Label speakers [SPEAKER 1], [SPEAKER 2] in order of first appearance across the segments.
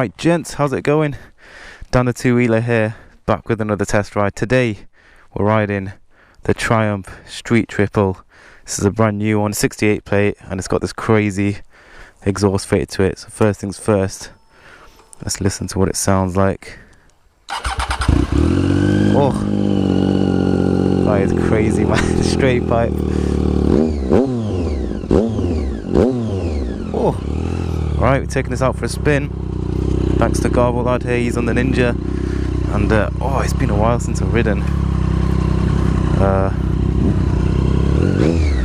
[SPEAKER 1] Alright gents, how's it going? Dan the two-wheeler here, back with another test ride. Today we're riding the Triumph Street Triple. This is a brand new one, 68 plate, and it's got this crazy exhaust fitted to it. So first things first, let's listen to what it sounds like. Oh, that is crazy, man. Straight pipe. Oh, alright, we're taking this out for a spin. Thanks to Garble lad here, he's on the Ninja. And oh, it's been a while since I've ridden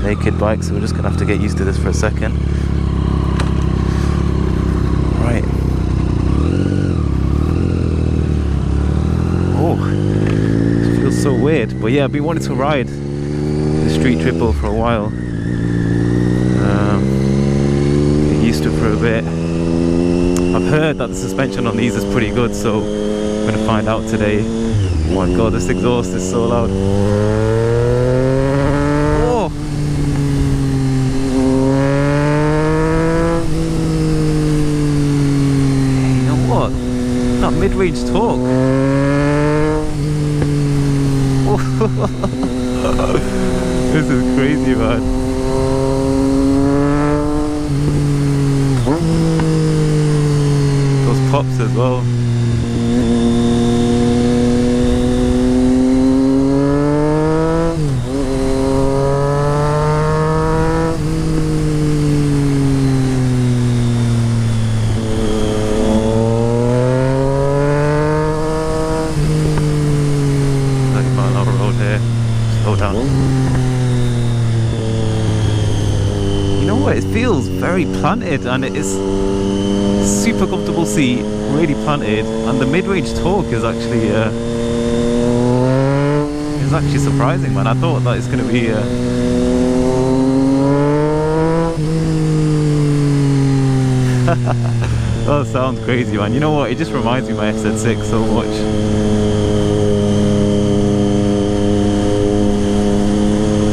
[SPEAKER 1] naked bike, so we're just gonna have to get used to this for a second. Right. Oh, it feels so weird, but yeah, I've been wanting to ride the Street Triple for a while. Get used to it for a bit. I've heard that the suspension on these is pretty good, so I'm gonna find out today. Oh my god, this exhaust is so loud. Oh! You know what? That mid-range torque. Oh. This is crazy, man. Pops as well. You know what? It feels very planted, and it is super comfortable seat, really planted, and the mid-range torque is actually surprising, man. I thought that it's going to be that sounds crazy, man. You know what? It just reminds me of my XZ6 so much.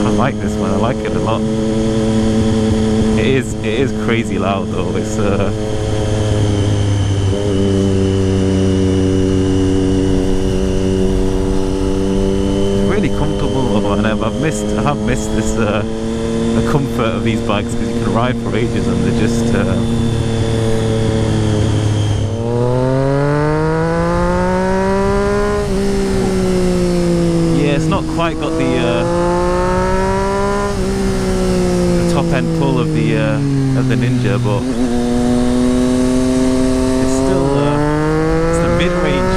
[SPEAKER 1] I like this, man. I like it a lot. It is crazy loud though. It's really comfortable, and I have missed this the comfort of these bikes, because you can ride for ages and they're just yeah, it's not quite got the top end pull of the Ninja, but it's still it's the mid-range.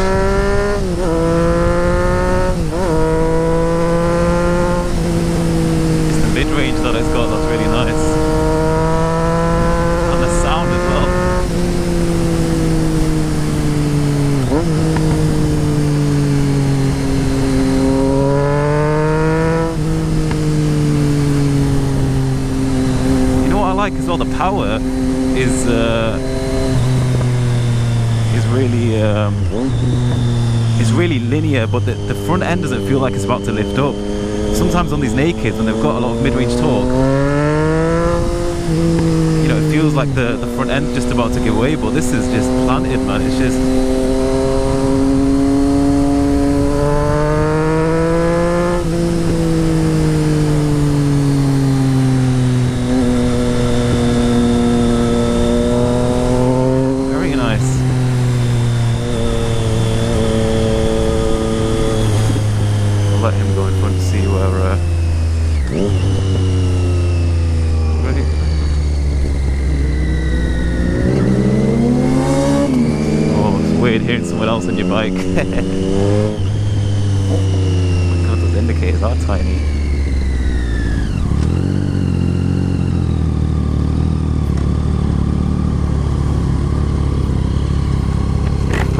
[SPEAKER 1] It's the mid-range that it's got that's really nice, and the sound as well. As well, the power is really linear, but the front end doesn't feel like it's about to lift up. Sometimes on these nakeds, when they've got a lot of mid-range torque, you know, it feels like the front end's just about to give way, but this is just planted, man. It's just hearing someone else on your bike. Oh my god, those indicators are tiny.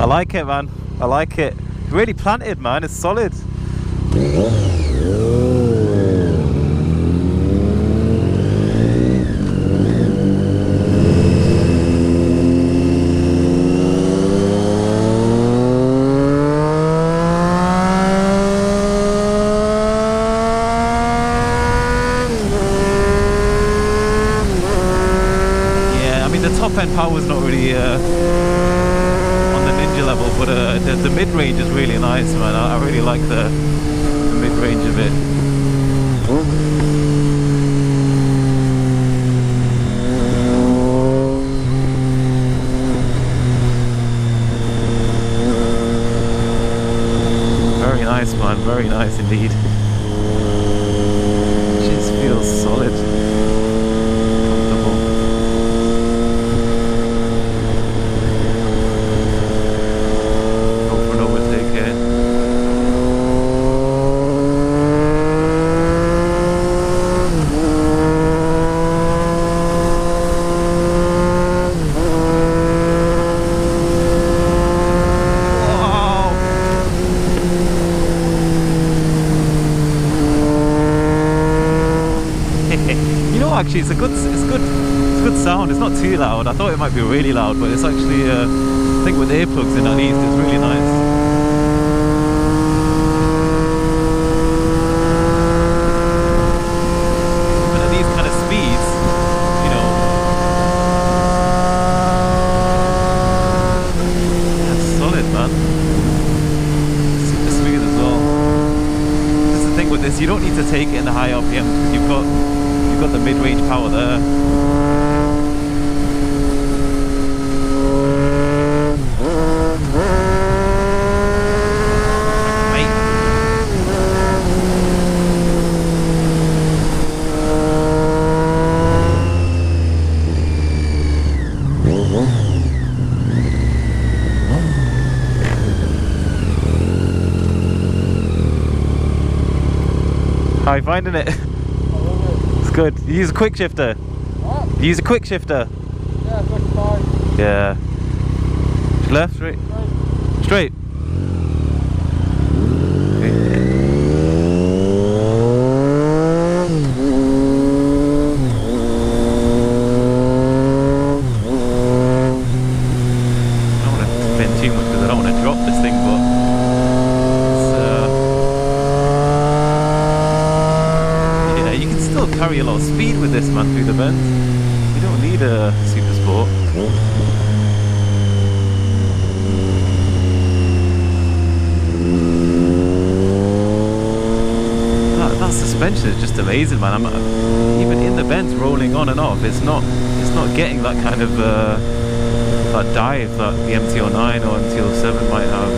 [SPEAKER 1] I like it, man. I like it. It's really planted, man. It's solid. top end power is not really but the mid-range is really nice, man. I really like the mid-range of it. Very nice, man, very nice indeed. Just feels solid. Actually, it's good sound. It's not too loud. I thought it might be really loud, but it's actually I think with earplugs in at least, it's really nice. But at these kind of speeds, you know, that's solid, man. Super smooth as well. That's the thing with this, you don't need to take it in the high RPMs because you've got the mid-range power there. How are you finding it? Good. You use a quick shifter? What? You use a quick shifter? Yeah, 25. Yeah. Left, straight? Straight. I don't want to spin too much because I don't want to drop this thing, but carry a lot of speed with this, man, through the bends. You don't need a super sport. That suspension is just amazing, man. Even in the bends, rolling on and off, it's not getting that kind of that dive that the MT-09 or MT-07 might have.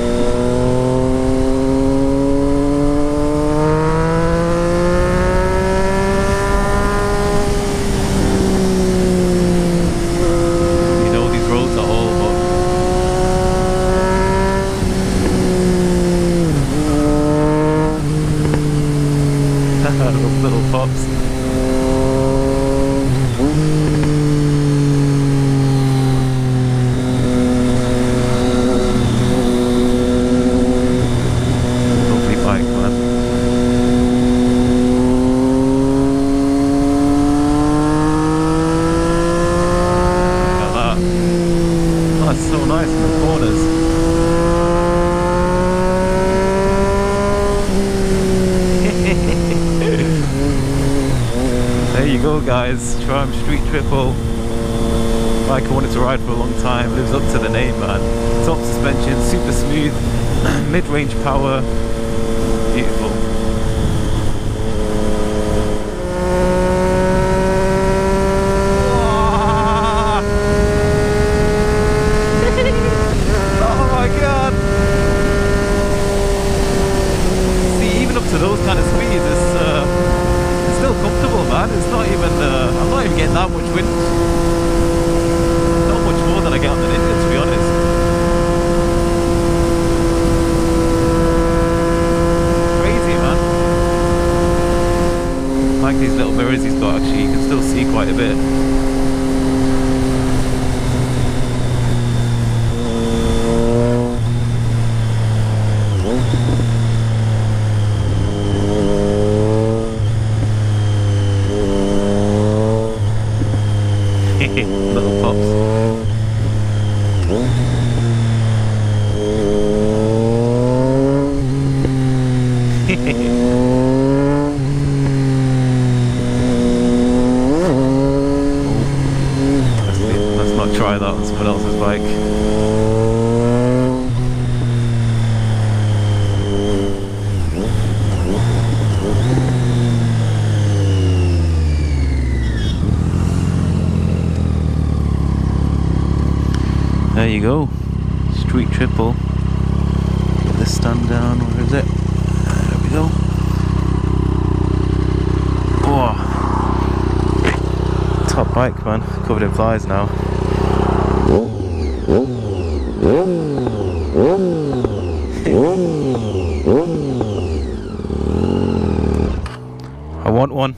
[SPEAKER 1] Little pops. Lovely bike, man. Look at that. That's so nice in the corners. There you go, guys. Triumph Street Triple. Bike I wanted to ride for a long time. Lives up to the name, man. Top suspension, super smooth, mid-range power. Beautiful. Oh my god! See, even up to those kind of speeds, it's still comfortable, man. It's not even I'm not even getting that much wind. Not much more than I get on the Ninja, to be honest. Crazy, man. I like these little mirrors he's got, actually. You can still see quite a bit. Little pops. Let's not try that on someone else's bike. There you go. Street triple. Get this stand down. Where is it? There we go. Oh. Top bike, man. Covered in flies now. I want one.